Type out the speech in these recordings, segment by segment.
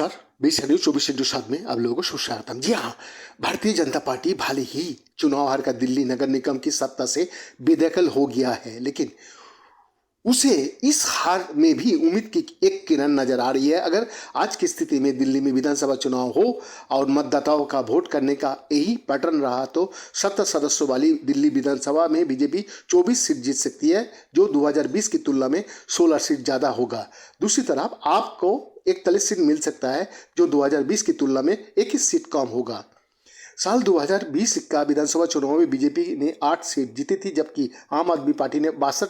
नमस्कार, 20 न्यूज 24/7 में आप लोगों को सुस्वागतम। जी हाँ, भारतीय जनता पार्टी हाल ही चुनाव हार कर दिल्ली नगर निगम की सत्ता से बेदखल हो गया है, लेकिन उसे इस हार में भी उम्मीद की एक किरण नजर आ रही है। अगर आज की स्थिति में दिल्ली में विधानसभा चुनाव हो और मतदाताओं का वोट करने का यही पैटर्न रहा तो 70 सदस्यों वाली दिल्ली विधानसभा में बीजेपी 24 सीट जीत सकती है, जो 2020 की तुलना में 16 सीट ज्यादा होगा। दूसरी तरफ आपको 41 सीट मिल सकता है, जो 2020 की तुलना में 21 सीट कम होगा। साल 2020 का विधानसभा चुनाव में बीजेपी ने 8 सीट जीती थी, जबकि आम आदमी पार्टी ने 62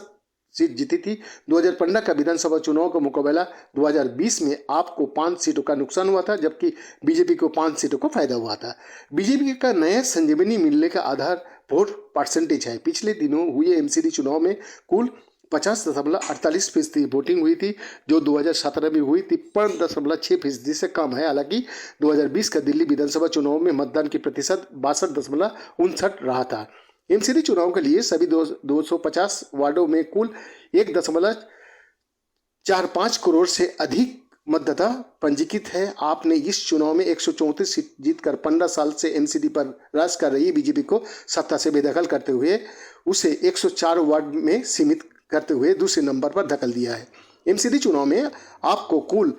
सीट जीती थी। 2015 का विधानसभा चुनाव का मुकाबला 2020 में आपको 5 सीटों का नुकसान हुआ था, जबकि बीजेपी को 5 सीटों का फायदा हुआ था। बीजेपी का नया संजीवनी मिलने का आधार वोट परसेंटेज है। पिछले दिनों हुए एमसीडी चुनाव में कुल 50.48% वोटिंग हुई थी, जो 2017 में हुई 53.6% से कम है। हालांकि 2020 का दिल्ली विधानसभा चुनाव में मतदान की प्रतिशत 62.59 रहा था। एमसीडी चुनाव के लिए सभी 250 वार्डों में कुल 1.45 करोड़ से अधिक मतदाता पंजीकृत है। आपने इस चुनाव में 134 सीट जीतकर 15 साल से एमसीडी पर राज कर रही बीजेपी को सत्ता से बेदखल करते हुए उसे 104 वार्ड में सीमित करते हुए दूसरे नंबर पर धकेल दिया है। एमसीडी चुनाव में आपको कुल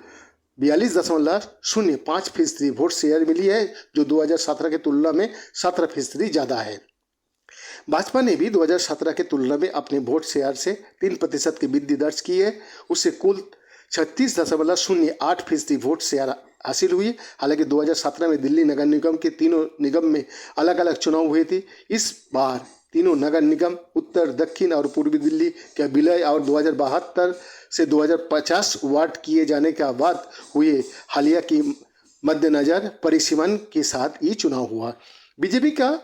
42.05% वोट शेयर मिली है, जो 2017 की तुलना में 17% ज्यादा है। भाजपा ने भी 2017 की तुलना में अपने वोट शेयर से 3% की वृद्धि दर्ज की है। उससे कुल 36.08% वोट शेयर हासिल हुई। हालांकि 2017 में दिल्ली नगर निगम के तीनों निगम में अलग अलग चुनाव हुए थे। इस बार तीनों नगर निगम उत्तर, दक्षिण और पूर्वी दिल्ली के विलय और 2072 से 2050 वार्ड किए जाने के बाद हुए हालिया की मद्देनजर परिसीमन के साथ ये चुनाव हुआ। बीजेपी का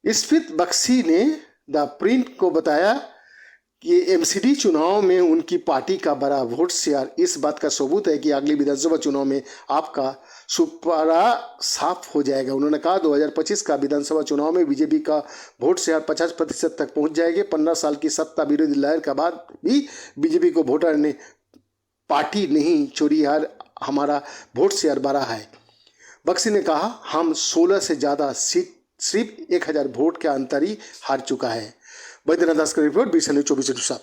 स्मित बख्शी ने द प्रिंट को बताया कि एमसीडी चुनाव में उनकी पार्टी का बड़ा वोट शेयर इस बात का सबूत है कि अगली विधानसभा चुनाव में आपका सुपरा साफ हो जाएगा। उन्होंने कहा 2025 का विधानसभा चुनाव में बीजेपी का वोट शेयर 50% तक पहुंच जाएंगे। 15 साल की सत्ता विरोधी लहर के बाद भी बीजेपी को वोटर ने पार्टी नहीं छोड़ी, हमारा वोट शेयर बढ़ा है। बख्शी ने कहा हम 16 से ज्यादा सीट सिर्फ 1000 वोट के अंतर ही हार चुका है। बैद्यनाथ दास का रिपोर्ट, 20 न्यूज 24/7।